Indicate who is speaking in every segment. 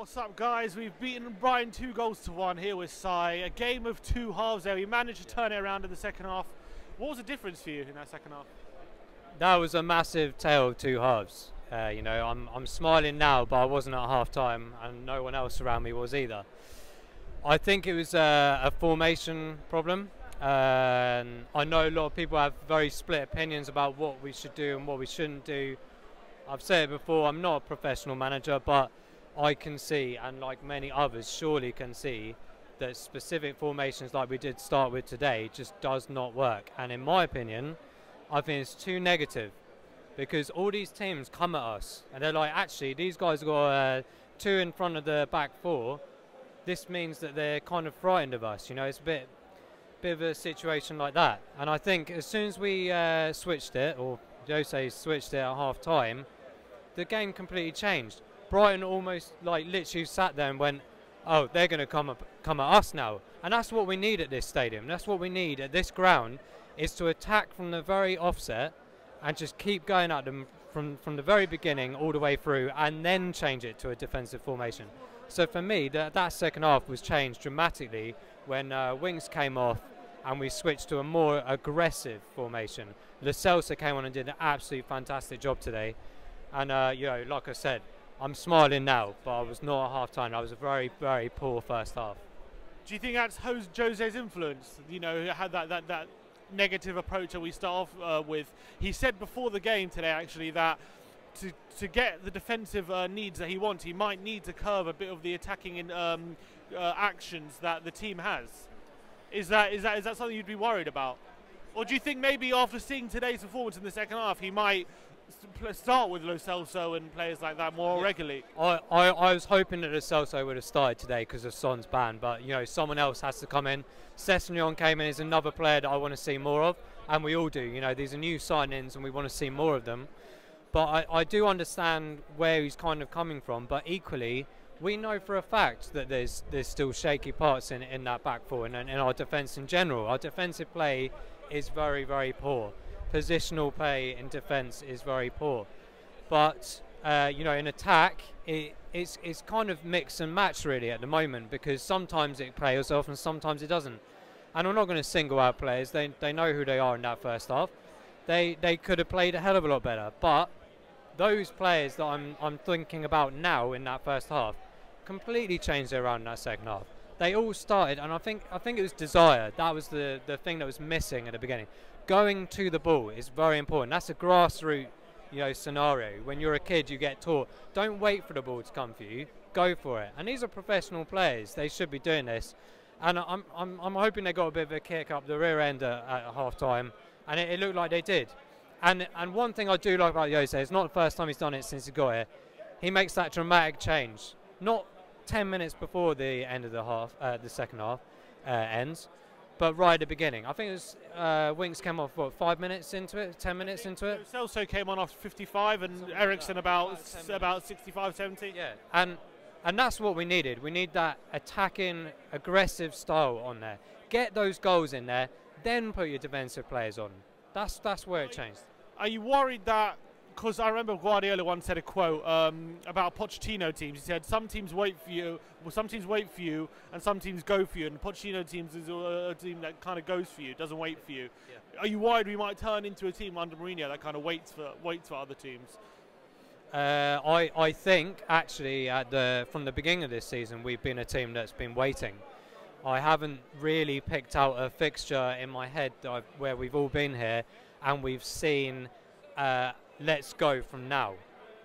Speaker 1: What's up, guys? We've beaten Brighton 2-1 here with Sai. A game of two halves there. We managed to turn it around in the second half. What was the difference for you in that second half?
Speaker 2: That was a massive tale of two halves. I'm smiling now, but I wasn't at half time, and no one else around me was either. I think it was a formation problem. I know a lot of people have very split opinions about what we should do and what we shouldn't do. I've said it before, I'm not a professional manager, but I can see, and like many others surely can see, that specific formations like we did start with today just does not work. And in my opinion, I think it's too negative, because all these teams come at us and they're like, actually, these guys got two in front of the back four. This means that they're kind of frightened of us. You know, it's a bit of a situation like that. And I think as soon as we switched it, or Jose switched it at half time, the game completely changed. Brighton almost like literally sat there and went, oh, they're going to come at us now. And that's what we need at this stadium. That's what we need at this ground, is to attack from the very offset and just keep going at them from the very beginning all the way through, and then change it to a defensive formation. So for me, that second half was changed dramatically when Winks came off and we switched to a more aggressive formation. Lo Celso came on and did an absolutely fantastic job today. And you know, like I said, I'm smiling now, but I was not at half time. I was a very, very poor first half.
Speaker 1: Do you think that's Jose's influence? You know, had that negative approach that we start off with. He said before the game today, actually, that to get the defensive needs that he wants, he might need to curb a bit of the attacking actions that the team has. Is that something you'd be worried about? Or do you think maybe after seeing today's performance in the second half, he might start with Lo Celso and players like that more regularly?
Speaker 2: I was hoping that Lo Celso would have started today because of Son's ban, but you know, someone else has to come in. Sessegnon came in, is another player that I want to see more of, and we all do. You know, these are new signings and we want to see more of them. But I do understand where he's kind of coming from, but equally we know for a fact that there's still shaky parts in that back four and in our defence in general. Our defensive play is very, very poor. Positional play in defence is very poor, but you know, in attack it's kind of mix and match really at the moment, because sometimes it plays off and sometimes it doesn't. And I'm not going to single out players. They know who they are in that first half. They could have played a hell of a lot better, but those players that I'm thinking about now in that first half completely changed it around in that second half. They all started, and I think it was desire. That was the thing that was missing at the beginning. Going to the ball is very important. That's a grassroots, you know, scenario. When you're a kid, you get taught, don't wait for the ball to come for you, go for it. And these are professional players. They should be doing this. And I'm hoping they got a bit of a kick up the rear end at half time, and it looked like they did. And one thing I do like about Jose, it's not the first time he's done it since he got here. He makes that dramatic change, not 10 minutes before the end of the half, the second half ends, but right at the beginning. I think it was Winks came off, what, 5 minutes into it, 10 minutes into it?
Speaker 1: Celso came on after 55 and Eriksen about 65, 70.
Speaker 2: Yeah, and that's what we needed. We need that attacking, aggressive style on there. Get those goals in there, then put your defensive players on. That's where it changed.
Speaker 1: Are you worried that, because I remember Guardiola once said a quote about Pochettino teams. He said some teams wait for you, and some teams go for you. And Pochettino teams is a team that kind of goes for you, doesn't wait for you. Yeah. Are you worried we might turn into a team under Mourinho that kind of waits for other teams?
Speaker 2: I think actually from the beginning of this season we've been a team that's been waiting. I haven't really picked out a fixture in my head where we've all been here and we've seen let's go from now.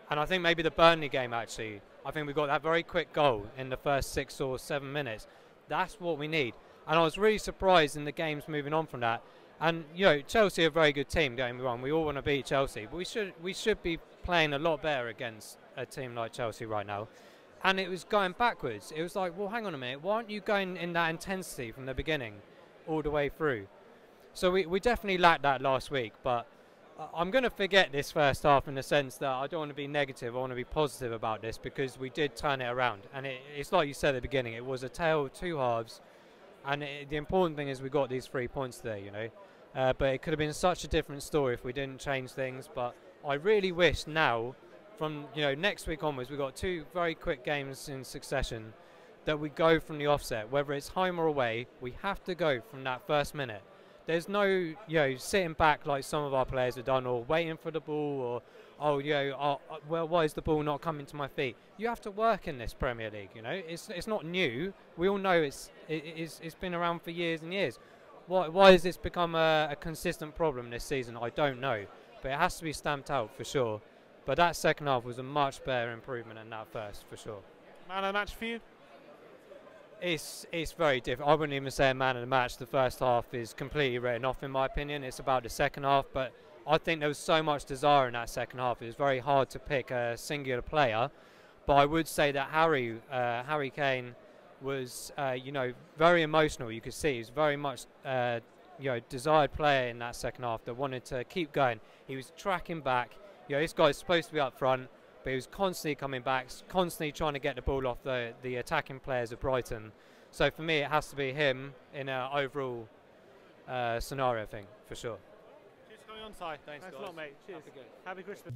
Speaker 2: And I think maybe the Burnley game, actually, I think we got that very quick goal in the first 6 or 7 minutes. That's what we need. And I was really surprised in the games moving on from that. And you know, Chelsea are a very good team, don't get me wrong. We all want to beat Chelsea, but we should be playing a lot better against a team like Chelsea right now. And it was going backwards. It was like, well, hang on a minute, why aren't you going in that intensity from the beginning all the way through? So we definitely lacked that last week, but I'm going to forget this first half in the sense that I don't want to be negative, I want to be positive about this, because we did turn it around. And it's like you said at the beginning, it was a tale of two halves, and the important thing is we got these 3 points there, you know. But it could have been such a different story if we didn't change things, but I really wish now from next week onwards, we've got 2 very quick games in succession that we go from the offset, whether it's home or away. We have to go from that first minute. There's no sitting back like some of our players have done, or waiting for the ball, or well, why is the ball not coming to my feet? You have to work in this Premier League. It's not new. We all know it's been around for years and years. Why has this become a consistent problem this season? I don't know, but it has to be stamped out for sure. But that second half was a much better improvement than that first, for sure.
Speaker 1: Man of the match for you?
Speaker 2: It's very different. I wouldn't even say a man of the match. The first half is completely written off, in my opinion. It's about the second half, but I think there was so much desire in that second half. It was very hard to pick a singular player, but I would say that Harry Kane was, very emotional. You could see he was very much, desired player in that second half that wanted to keep going. He was tracking back. This guy's supposed to be up front, but he was constantly coming back, constantly trying to get the ball off the attacking players of Brighton. So for me, it has to be him in an overall scenario thing, for sure.
Speaker 1: Cheers for coming on, Si.
Speaker 2: Thanks
Speaker 1: a lot, mate. Cheers. Happy Christmas.